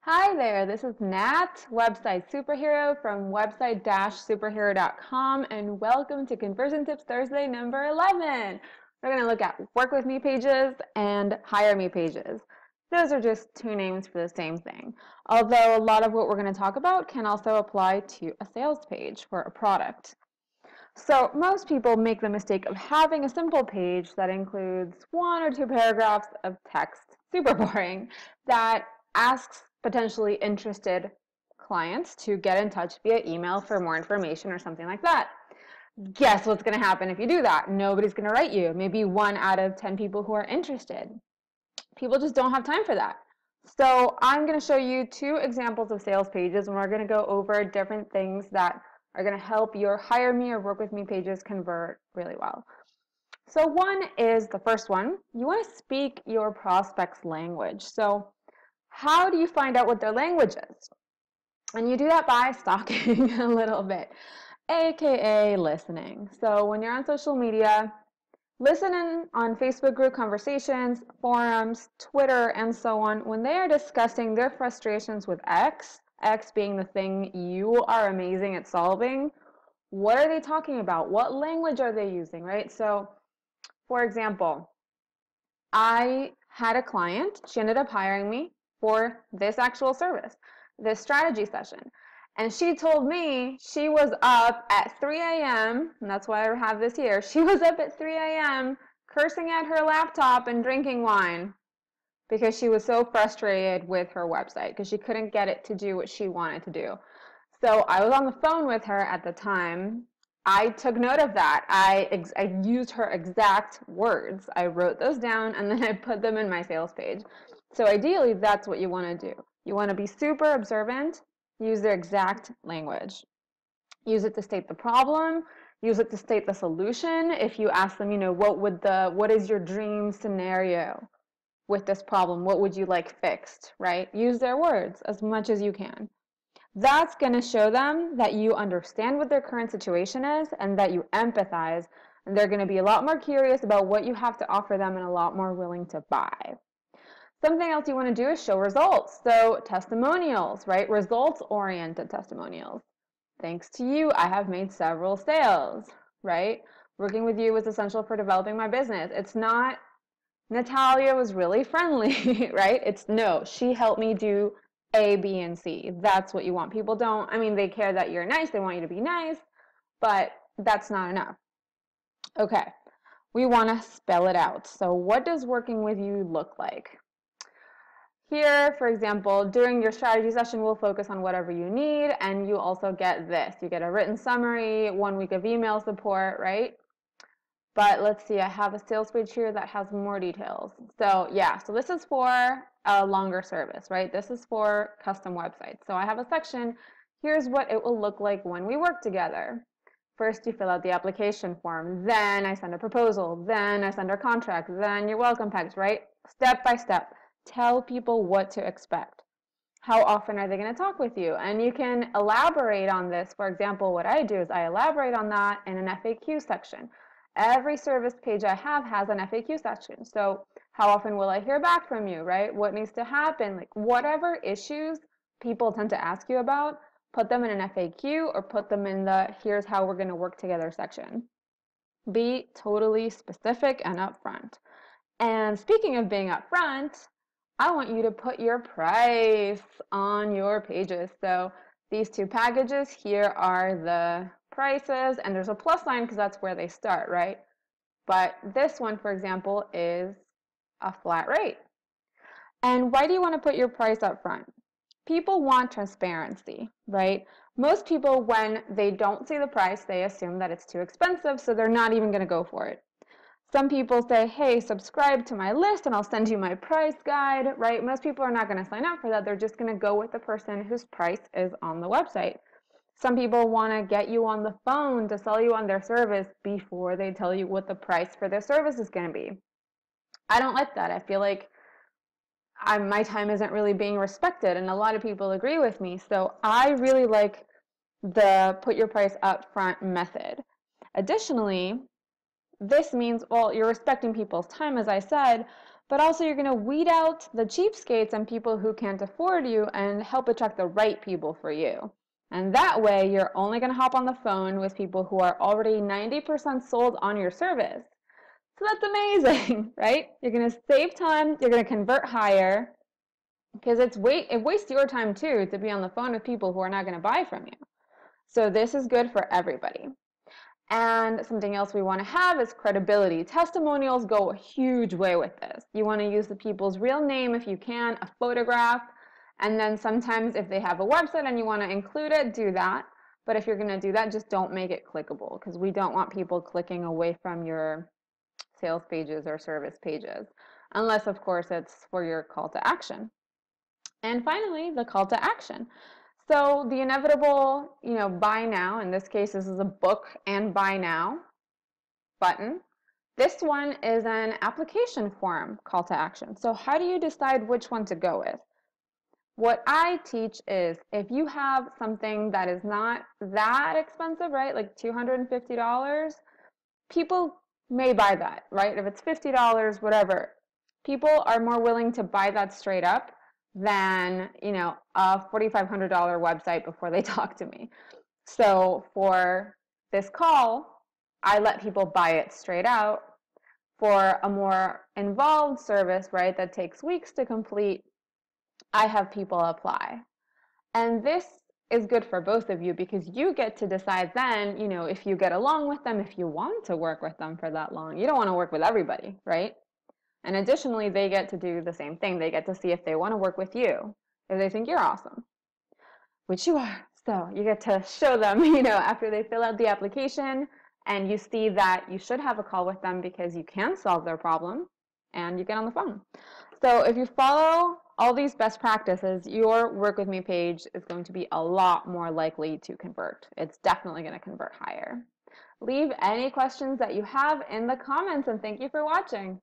Hi there, this is Nat, website superhero from website-superhero.com, and welcome to Conversion Tips Thursday number 11. We're going to look at work with me pages and hire me pages. Those are just two names for the same thing, although a lot of what we're going to talk about can also apply to a sales page for a product. So most people make the mistake of having a simple page that includes one or two paragraphs of text, super boring, that asks potentially interested clients to get in touch via email for more information or something like that. Guess what's going to happen if you do that? Nobody's going to write you. Maybe 1 out of 10 people who are interested. People just don't have time for that. So I'm going to show you 2 examples of sales pages, and we're going to go over different things that are going to help your hire me or work with me pages convert really well. So one is the first one. You want to speak your prospect's language. So how do you find out what their language is? And you do that by stalking a little bit, aka listening. So when you're on social media, listen in on Facebook group conversations, forums, Twitter, and so on. When they are discussing their frustrations with X being the thing you are amazing at solving, what are they talking about? What language are they using, right? So, for example, I had a client. She ended up hiring me for this actual service, this strategy session. And she told me she was up at 3 a.m., and that's why I have this here. She was up at 3 a.m. cursing at her laptop and drinking wine because she was so frustrated with her website because she couldn't get it to do what she wanted to do. So I was on the phone with her at the time. I took note of that. I used her exact words. I wrote those down and then I put them in my sales page. So ideally, that's what you want to do. You want to be super observant, use their exact language. Use it to state the problem, use it to state the solution. If you ask them, what is your dream scenario with this problem? What would you like fixed, right? Use their words as much as you can. That's going to show them that you understand what their current situation is and that you empathize, and they're going to be a lot more curious about what you have to offer them and a lot more willing to buy. Something else you want to do is show results. So testimonials, right? Results-oriented testimonials. Thanks to you, I have made several sales, right? Working with you was essential for developing my business. It's not, Natalia was really friendly, right? It's no, she helped me do A, B, and C. That's what you want. People don't, they care that you're nice. They want you to be nice, but that's not enough. Okay, we want to spell it out. So what does working with you look like? Here, for example, during your strategy session, we'll focus on whatever you need, and you also get this. You get a written summary, 1 week of email support, right? But let's see, I have a sales page here that has more details. So yeah, so this is for a longer service, right? This is for custom websites. So I have a section. Here's what it will look like when we work together. First, you fill out the application form. Then I send a proposal. Then I send our contract. Then your welcome package, right? Step by step. Tell people what to expect. How often are they going to talk with you? And you can elaborate on this. For example, what I do is I elaborate on that in an FAQ section. Every service page I have has an FAQ section. So how often will I hear back from you, right? What needs to happen? Like whatever issues people tend to ask you about, put them in an FAQ or put them in the here's how we're going to work together section. Be totally specific and upfront. And speaking of being upfront, I want you to put your price on your pages. So these 2 packages here are the prices, and there's a plus sign because that's where they start, right? But this one, for example, is a flat rate. And why do you want to put your price up front? People want transparency, right? Most people, when they don't see the price, they assume that it's too expensive, so they're not even going to go for it. Some people say, hey, subscribe to my list and I'll send you my price guide, right? Most people are not going to sign up for that. They're just going to go with the person whose price is on the website. Some people want to get you on the phone to sell you on their service before they tell you what the price for their service is going to be. I don't like that. I feel like my time isn't really being respected, and a lot of people agree with me. So I really like the put your price up front method. Additionally, this means, well, you're respecting people's time, as I said, but also you're going to weed out the cheapskates and people who can't afford you and help attract the right people for you. And that way, you're only going to hop on the phone with people who are already 90% sold on your service. So that's amazing, right? You're going to save time, you're going to convert higher, because it wastes your time too to be on the phone with people who are not going to buy from you. So this is good for everybody. And something else we want to have is credibility. Testimonials go a huge way with this. You want to use the people's real name if you can, a photograph, and then sometimes if they have a website and you want to include it, do that. But if you're going to do that, just don't make it clickable, because we don't want people clicking away from your sales pages or service pages, unless of course it's for your call to action. And finally, the call to action. So the inevitable, buy now, in this case, this is a book and buy now button. This one is an application form call to action. So how do you decide which one to go with? What I teach is if you have something that is not that expensive, right, like $250, people may buy that, right? If it's $50, whatever, people are more willing to buy that straight up than, a $4,500 website before they talk to me. So for this call, I let people buy it straight out. For a more involved service, right, that takes weeks to complete, I have people apply. And this is good for both of you, because you get to decide then, if you get along with them, if you want to work with them for that long. You don't want to work with everybody, right? And additionally, they get to do the same thing. They get to see if they want to work with you, if they think you're awesome, which you are. So you get to show them, after they fill out the application and you see that you should have a call with them because you can solve their problem, and you get on the phone. So if you follow all these best practices, your Work With Me page is going to be a lot more likely to convert. It's definitely going to convert higher. Leave any questions that you have in the comments, and thank you for watching.